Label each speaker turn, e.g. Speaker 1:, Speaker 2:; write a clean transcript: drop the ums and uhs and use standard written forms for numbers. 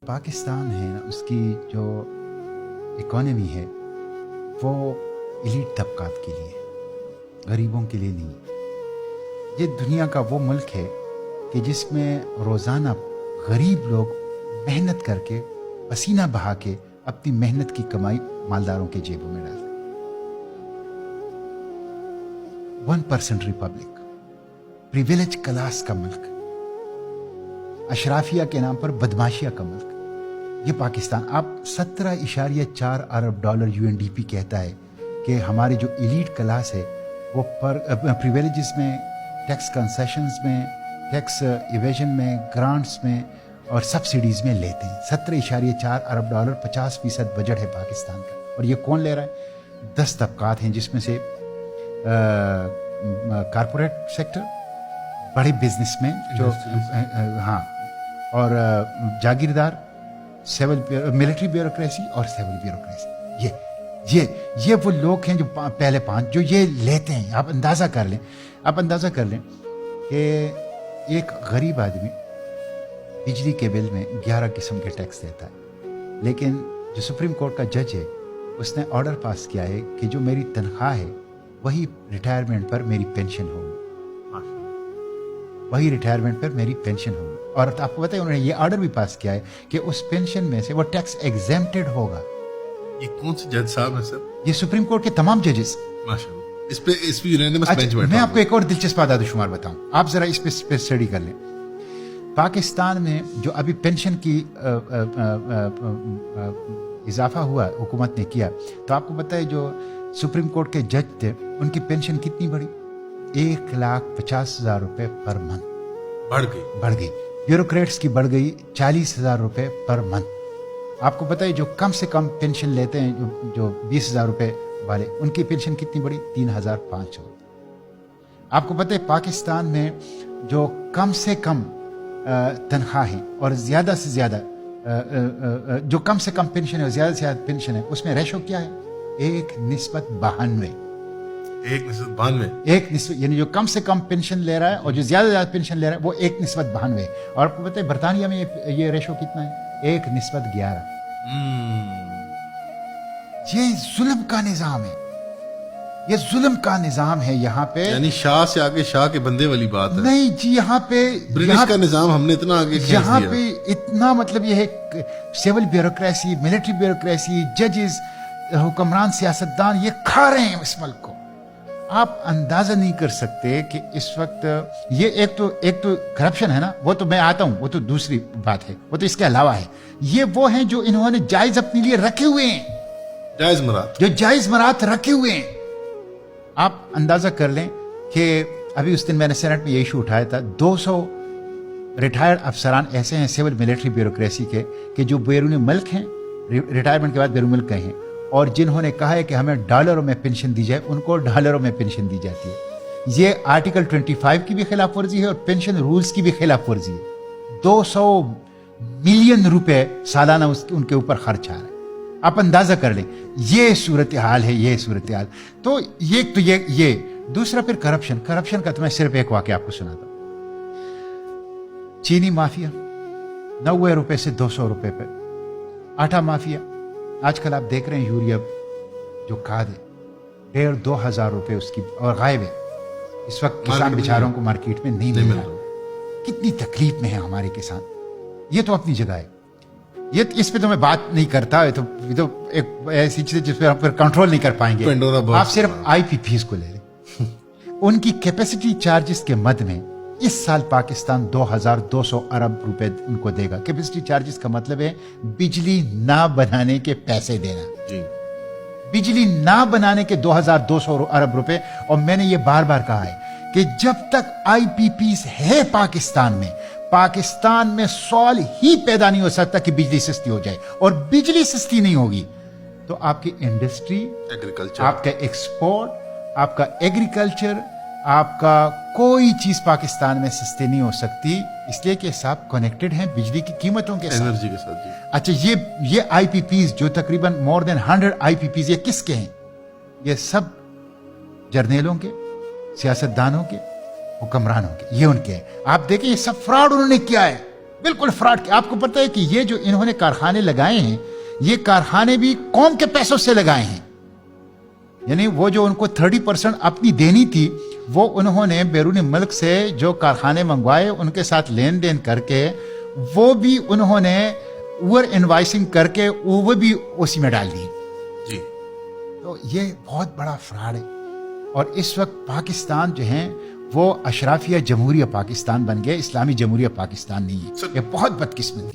Speaker 1: پاکستان ہے نا، اس کی جو اکانومی ہے وہ ایلیٹ طبقات کے لیے، غریبوں کے لیے نہیں. یہ دنیا کا وہ ملک ہے کہ جس میں روزانہ غریب لوگ محنت کر کے پسینہ بہا کے اپنی محنت کی کمائی مالداروں کے جیبوں میں ڈالتے. 1% ریپبلک، پریویلیج کلاس کا ملک، اشرافیہ کے نام پر بدماشیہ کا ملک یہ پاکستان. آپ 17.4 ارب ڈالر UNDP کہتا ہے کہ ہمارے جو ایلیٹ کلاس ہے وہ پریویلیجز میں، ٹیکس کنسیشنز میں، ٹیکس ایویژن میں، گرانٹس میں اور سبسڈیز میں لیتے ہیں. 17.4 ارب ڈالر، 50% بجٹ ہے پاکستان کا. اور یہ کون لے رہا ہے؟ 10 طبقات ہیں، جس میں سے کارپوریٹ سیکٹر، بڑے بزنس میں جو ہاں، اور جاگیردار، ملٹری بیوروکریسی اور سیول بیوروکریسی. یہ وہ لوگ ہیں جو پہلے 5 جو یہ لیتے ہیں. آپ اندازہ کر لیں کہ ایک غریب آدمی بجلی کے بل میں 11 قسم کے ٹیکس دیتا ہے، لیکن جو سپریم کورٹ کا جج ہے اس نے آرڈر پاس کیا ہے کہ جو میری تنخواہ ہے وہی ریٹائرمنٹ پر میری پینشن ہوگی، وہی ریٹائرمنٹ پر میری پینشن ہوگی. اور آپ کو بتائیں، انہوں نے یہ آرڈر بھی پاس کیا ہے کہ اس پینشن میں سے وہ ٹیکس ایگزیمپٹڈ ہوگا.
Speaker 2: یہ کون سے جج صاحب ہیں سر؟
Speaker 1: یہ سپریم کورٹ کے تمام ججز.
Speaker 2: ماشاءاللہ. اس پہ یونینیمس بینچ بیٹھا.
Speaker 1: میں آپ کو ایک اور دلچسپ اعداد و شمار بتاؤں، آپ ذرا اس پہ اسٹڈی کر لیں. پاکستان میں جو ابھی پینشن کی اضافہ ہوا حکومت نے کیا، تو آپ کو بتائے جو سپریم کورٹ کے جج تھے ان کی پینشن کتنی بڑھی؟ 1,50,000 روپے پر منتھ بڑھ گئی. بیوروکریٹس کی بڑھ گئی 40,000 روپے پر منتھ. آپ کو بتائیے جو کم سے کم پینشن لیتے ہیں، جو 20,000 روپے والے، ان کی پینشن کتنی بڑی؟ 3,500. آپ کو پتہ ہے پاکستان میں جو کم سے کم تنخواہ ہے اور زیادہ سے زیادہ جو کم سے کم پینشن ہے اور زیادہ سے زیادہ پینشن ہے، اس میں ریشو کیا ہے؟ 1:92. 1:92 یعنی جو کم سے کم پینشن لے رہا ہے اور جو زیادہ سے زیادہ پینشن لے رہا ہے وہ 1:92. اور آپ کو پتہ ہے برطانیہ میں یہ ریشو کتنا ہے؟ 1:11. یہ ظلم کا نظام ہے، یہ ظلم کا نظام ہے یہاں پہ.
Speaker 2: یعنی شاہ سے آگے شاہ کے بندے والی بات ہے.
Speaker 1: نہیں جی، یہاں پہ
Speaker 2: برٹش کا نظام ہم نے اتنا آگے کھینچ دیا.
Speaker 1: یہاں پہ اتنا مطلب یہ ہے، سیول بیوروکریسی، ملٹری بیوروکریسی، ججز، حکمران، سیاستدان یہ کھا رہے ہیں اس ملک کو. آپ اندازہ نہیں کر سکتے کہ اس وقت یہ ایک تو کرپشن ہے نا، وہ تو میں آتا ہوں، وہ تو دوسری بات ہے، وہ تو اس کے علاوہ ہے. یہ وہ ہیں جو انہوں نے جائز اپنے لیے رکھے ہوئے ہیں، جو جائز مرات رکھے ہوئے ہیں. آپ اندازہ کر لیں کہ ابھی اس دن میں نے سینٹ میں یہ ایشو اٹھایا تھا، 200 ریٹائرڈ افسران ایسے ہیں سیول ملٹری بیوروکریسی کے کہ جو بیرون ملک ہیں، ریٹائرمنٹ کے بعد بیرون ملک گئے ہیں، اور جنہوں نے کہا ہے کہ ہمیں ڈالروں میں پینشن دی جائے، ان کو ڈالروں میں پینشن دی جاتی ہے. یہ آرٹیکل 25 کی بھی خلاف ورزی ہے اور پینشن رولز کی بھی خلاف ورزی ہے. 200 ملین روپے سالانہ ان کے اوپر خرچ آ رہا ہے. آپ اندازہ کر لیں، یہ صورتحال ہے، یہ صورتحال. تو یہ دوسرا پھر کرپشن کا تو میں صرف ایک واقعہ آپ کو سناتا ہوں. چینی مافیا 90 روپے سے 200 روپے پہ. آٹا مافیا آج کل آپ دیکھ رہے ہیں، یوریا جو کھاد ہے 1,500-2,000 روپے اس کی، اور غائب ہے اس وقت. کسان بیچاروں کو مارکیٹ میں نہیں مل رہا. کتنی تکلیف میں ہے ہمارے کسان. یہ تو اپنی جگہ ہے، یہ اس پہ تو میں بات نہیں کرتا. یہ تو ایک ایسی چیز جس پہ آپ کنٹرول نہیں کر پائیں گے. آپ صرف IPPs کو لے لیں. ان کی کیپیسٹی چارجز کے مد میں اس سال پاکستان 2,200 ارب روپے ان کو دے گا. کیپیسٹی چارجز کا مطلب ہے بجلی نہ بنانے کے پیسے دینا. بجلی نہ بنانے کے 2,200 ارب روپے. اور میں نے یہ بار بار کہا ہے کہ جب تک IPPs ہے پاکستان میں سوال ہی پیدا نہیں ہو سکتا کہ بجلی سستی ہو جائے. اور بجلی سستی نہیں ہوگی تو آپ کی انڈسٹری، آپ کا ایکسپورٹ، آپ کا ایگریکلچر، آپ کا کوئی چیز پاکستان میں سستی نہیں ہو سکتی، اس لیے کہ صاحب کنیکٹڈ ہیں بجلی کی قیمتوں کے ساتھ، انرجی کے ساتھ. اچھا، یہ IPPs جو تقریباً more than 100 IPPs، یہ کس کے ہیں؟ یہ سب جرنیلوں کے، سیاستدانوں کے، حکمرانوں کے، یہ ان کے ہیں. آپ دیکھیں یہ سب فراڈ انہوں نے کیا ہے. بالکل فراڈ. آپ کو پتہ ہے کہ یہ جو انہوں نے کارخانے لگائے ہیں یہ کارخانے بھی قوم کے پیسوں سے لگائے ہیں. یعنی وہ جو ان کو 30% اپنی دینی تھی وہ انہوں نے بیرون ملک سے جو کارخانے منگوائے ان کے ساتھ لین دین کر کے وہ بھی انہوں نے اوور انوائسنگ کر کے وہ بھی اسی میں ڈال دی.
Speaker 2: جی
Speaker 1: تو یہ بہت بڑا فراڈ ہے. اور اس وقت پاکستان جو ہیں وہ اشرافیہ جمہوریہ پاکستان بن گئے, اسلامی جمہوریہ پاکستان نہیں ہے. یہ بہت بدقسمتی.